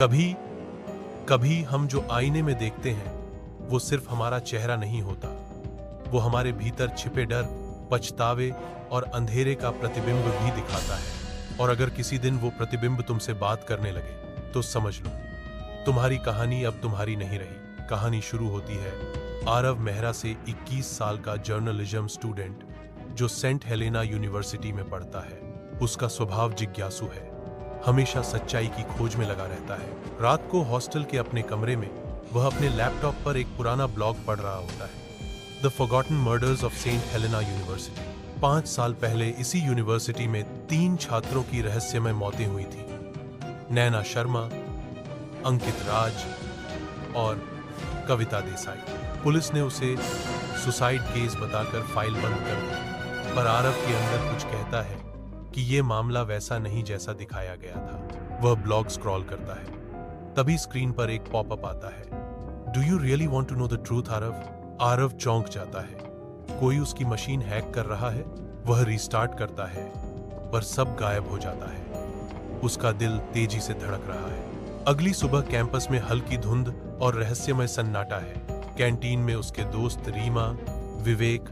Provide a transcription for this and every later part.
कभी कभी हम जो आईने में देखते हैं वो सिर्फ हमारा चेहरा नहीं होता, वो हमारे भीतर छिपे डर, पछतावे और अंधेरे का प्रतिबिंब भी दिखाता है। और अगर किसी दिन वो प्रतिबिंब तुमसे बात करने लगे तो समझ लो तुम्हारी कहानी अब तुम्हारी नहीं रही। कहानी शुरू होती है आरव मेहरा से, 21 साल का जर्नलिज्म स्टूडेंट जो सेंट हेलेना यूनिवर्सिटी में पढ़ता है। उसका स्वभाव जिज्ञासु है, हमेशा सच्चाई की खोज में लगा रहता है। रात को हॉस्टल के अपने कमरे में वह अपने लैपटॉप पर एक पुराना ब्लॉग पढ़ रहा होता है, the Forgotten Murders of Saint Helena University. 5 साल पहले इसी यूनिवर्सिटी में 3 छात्रों की रहस्यमय मौतें हुई थी, नैना शर्मा, अंकित राज और कविता देसाई। पुलिस ने उसे सुसाइड केस बताकर फाइल बंद कर दी, पर आरव के अंदर कुछ कहता है कि यह मामला वैसा नहीं जैसा दिखाया गया था। वह ब्लॉग स्क्रॉल करता है, तभी स्क्रीन पर एक पॉपअप आता है, do you really want to know the truth Aarav? Aarav चौंक जाता है, कोई उसकी मशीन हैक कर रहा है। वह रीस्टार्ट करता है पर सब गायब हो जाता है। उसका दिल तेजी से धड़क रहा है। अगली सुबह कैंपस में हल्की धुंध और रहस्यमय सन्नाटा है। कैंटीन में उसके दोस्त रीमा, विवेक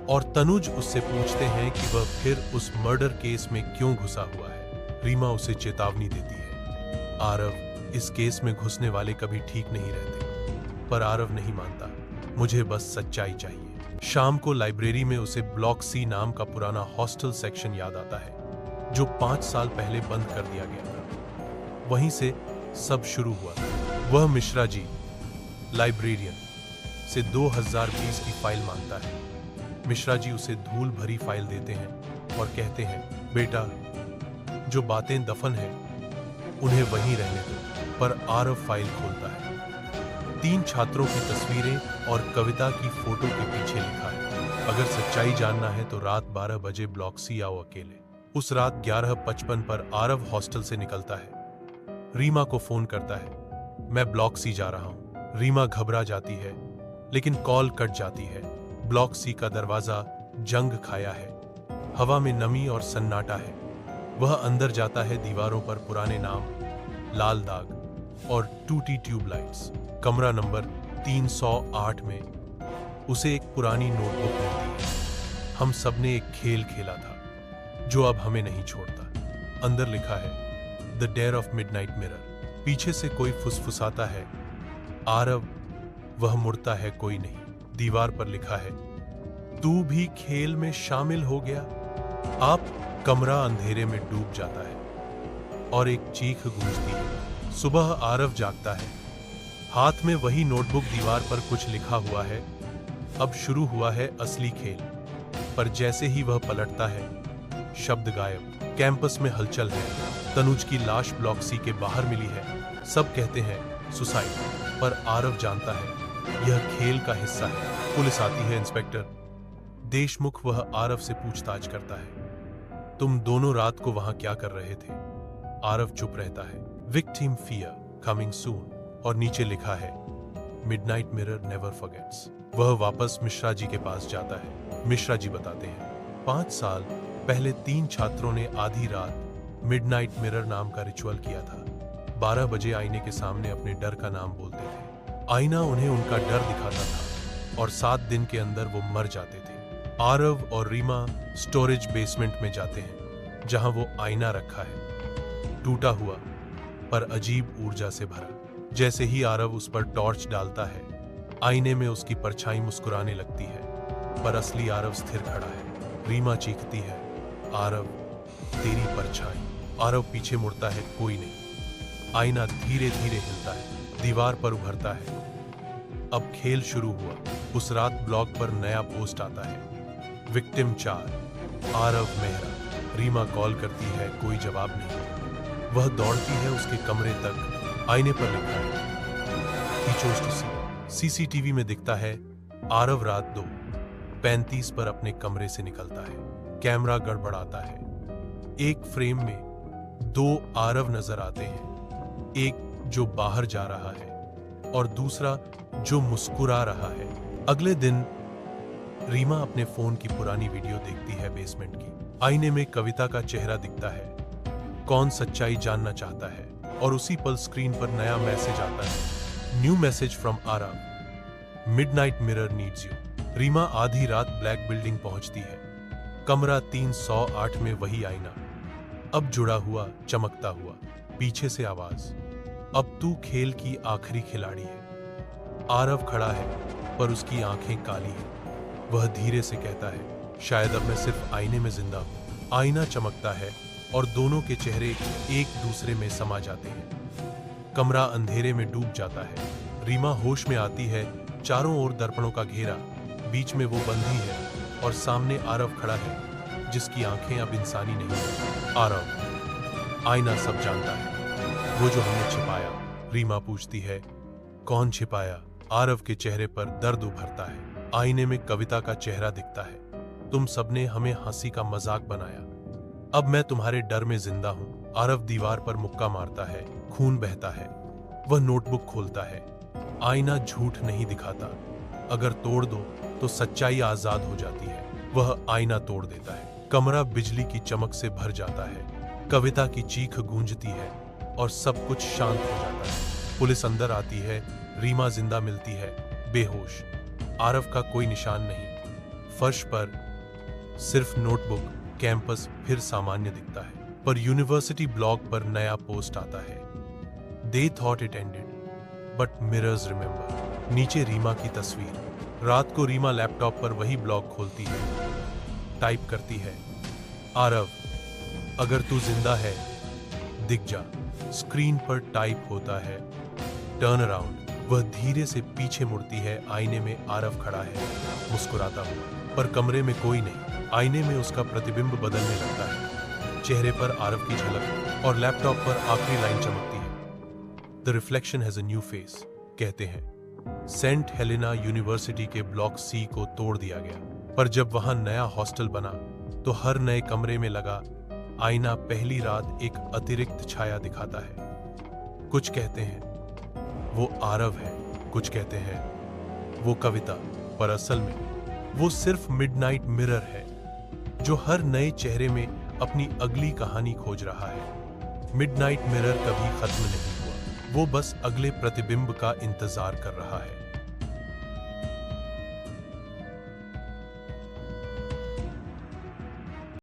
और तनुज उससे पूछते हैं कि वह फिर उस मर्डर केस में क्यों घुसा हुआ है। रीमा उसे चेतावनी देती है, आरव, इस केस में घुसने वाले कभी ठीक नहीं रहते। पर आरव नहीं मानता, मुझे बस सच्चाई चाहिए। शाम को लाइब्रेरी में उसे ब्लॉक सी नाम का पुराना हॉस्टल सेक्शन याद आता है, जो 5 साल पहले बंद कर दिया गया था। वहीं से सब शुरू हुआ। वह मिश्रा जी, लाइब्रेरियन, से 2020 की फाइल मांगता है। मिश्रा जी उसे धूल भरी फाइल देते हैं और कहते हैं, बेटा, जो बातें दफन हैं उन्हें वहीं रहने दो। पर आरव फाइल खोलता है, 3 छात्रों की तस्वीरें और कविता की फोटो के पीछे लिखा है, अगर सच्चाई जानना है तो रात 12 बजे ब्लॉक सी आओ अकेले। उस रात 11:55 पर आरव हॉस्टल से निकलता है। रीमा को फोन करता है, मैं ब्लॉक सी जा रहा हूं। रीमा घबरा जाती है, लेकिन कॉल कट जाती है। ब्लॉक सी का दरवाजा जंग खाया है, हवा में नमी और सन्नाटा है। वह अंदर जाता है, दीवारों पर पुराने नाम, लाल दाग और टूटी ट्यूबलाइट्स। कमरा नंबर 308 में उसे एक पुरानी नोटबुक मिलती है। हम सबने एक खेल खेला था जो अब हमें नहीं छोड़ता। अंदर लिखा है, the dare of midnight mirror. पीछे से कोई फुसफुसाता है, आरव। वह मुड़ता है, कोई नहीं। दीवार पर लिखा है, तू भी खेल में शामिल हो गया। आप। कमरा अंधेरे में डूब जाता है और एक चीख गूंजती है। सुबह आरव जागता है, हाथ में वही नोटबुक, दीवार पर कुछ लिखा हुआ है। अब शुरू हुआ है असली खेल। पर जैसे ही वह पलटता है, शब्द गायब। कैंपस में हलचल है। तनुज की लाश ब्लॉक सी के बाहर मिली है। सब कहते हैं सुसाइड, पर आरव जानता है यह खेल का हिस्सा है। पुलिस आती है। इंस्पेक्टर देशमुख वह आरव से पूछताछ करता है, तुम दोनों रात को वहां क्या कर रहे थे? आरव चुप रहता है। विक्टिम फियर कमिंग सून, और नीचे लिखा है, मिडनाइट मिरर नेवर फॉरगेट्स। वह वापस मिश्रा जी के पास जाता है। मिश्रा जी बताते हैं, 5 साल पहले 3 छात्रों ने आधी रात मिडनाइट मिरर नाम का रिचुअल किया था। 12 बजे आईने के सामने अपने डर का नाम बोलते थे। आईना उन्हें उनका डर दिखाता था और 7 दिन के अंदर वो मर जाते थे। आरव और रीमा स्टोरेज बेसमेंट में जाते हैं, जहां वो आईना रखा है, टूटा हुआ पर अजीब ऊर्जा से भरा। जैसे ही आरव उस पर टॉर्च डालता है, आईने में उसकी परछाई मुस्कुराने लगती है, पर असली आरव स्थिर खड़ा है। रीमा चीखती है, आरव, तेरी परछाई। आरव पीछे मुड़ता है, कोई नहीं। आईना धीरे धीरे हिलता है, दीवार पर उभरता है। अब खेल शुरू हुआ। उस रात ब्लॉग पर नया पोस्ट आता है, विक्टिम 4, आरव मेहरा। रीमा कॉल करती है, कोई जवाब नहीं। वह दौड़ती है उसके कमरे तक। आईने पर लिखा है, he chose to see. CCTV में दिखता है, आरव रात 2:35 पर अपने कमरे से निकलता है। कैमरा गड़बड़ाता है। एक फ्रेम में 2 आरव नजर आते हैं, एक जो बाहर जा रहा है और दूसरा जो मुस्कुरा रहा है। अगले दिन रीमा अपने फोन की पुरानी वीडियो देखती है बेसमेंट की। आईने में कविता का चेहरा दिखता है। कौन सच्चाई जानना चाहता है? और उसी पल स्क्रीन पर नया मैसेज आता है। New message from Aarav, midnight mirror needs you. Reema आधी रात ब्लैक बिल्डिंग पहुंचती है। कमरा 308 में वही आईना, अब जुड़ा हुआ, चमकता हुआ। पीछे से आवाज, अब तू खेल की आखिरी खिलाड़ी है। आरव खड़ा है, पर उसकी आंखें काली हैं। वह धीरे से कहता है, शायद अब मैं सिर्फ आईने में जिंदा हूं। आईना चमकता है और दोनों के चेहरे एक दूसरे में समा जाते हैं। कमरा अंधेरे में डूब जाता है। रीमा होश में आती है। चारों ओर दर्पणों का घेरा, बीच में वो बंदी है और सामने आरव खड़ा है, जिसकी आंखें अब इंसानी नहीं हैं। आरव, आईना सब जानता है, वो जो हमने छिपाया। रीमा पूछती है, कौन छिपाया? आरव के चेहरे पर दर्द उभरता है। आईने में कविता का चेहरा दिखता है। तुम सबने हमें हंसी का मजाक बनाया, अब मैं तुम्हारे डर में जिंदा हूं। आरव दीवार पर मुक्का मारता है, खून बहता है। वह नोटबुक खोलता है। आईना झूठ नहीं दिखाता, अगर तोड़ दो तो सच्चाई आजाद हो जाती है। वह आईना तोड़ देता है। कमरा बिजली की चमक से भर जाता है। कविता की चीख गूंजती है और सब कुछ शांत हो जाता है। पुलिस अंदर आती है। रीमा जिंदा मिलती है, बेहोश। आरव का कोई निशान नहीं। फर्श पर सिर्फ नोटबुक। कैंपस फिर सामान्य दिखता है, पर यूनिवर्सिटी ब्लॉग पर नया पोस्ट आता है। They thought it ended, but mirrors remember. नीचे रीमा की तस्वीर। रात को रीमा लैपटॉप पर वही ब्लॉग खोलती है, टाइप करती है, आरव, अगर तू जिंदा है दिख जा। स्क्रीन पर टाइप होता है, टर्न अराउंड। वह धीरे से पीछे मुड़ती है। आईने में आरव खड़ा है, मुस्कुराता हुआ, पर कमरे में कोई नहीं। आईने में उसका प्रतिबिंब बदलने लगता है। चेहरे पर आरव की झलक और लैपटॉप पर आखिरी लाइन चमकती है, the reflection has a new face. कहते हैं सेंट हेलेना यूनिवर्सिटी के ब्लॉक सी को तोड़ दिया गया, पर जब वहां नया हॉस्टल बना तो हर नए कमरे में लगा आईना पहली रात एक अतिरिक्त छाया दिखाता है। कुछ कहते हैं वो आरव है, कुछ कहते हैं वो कविता, पर असल में वो सिर्फ मिडनाइट मिरर है, जो हर नए चेहरे में अपनी अगली कहानी खोज रहा है। मिडनाइट मिरर कभी खत्म नहीं हुआ, वो बस अगले प्रतिबिंब का इंतजार कर रहा है।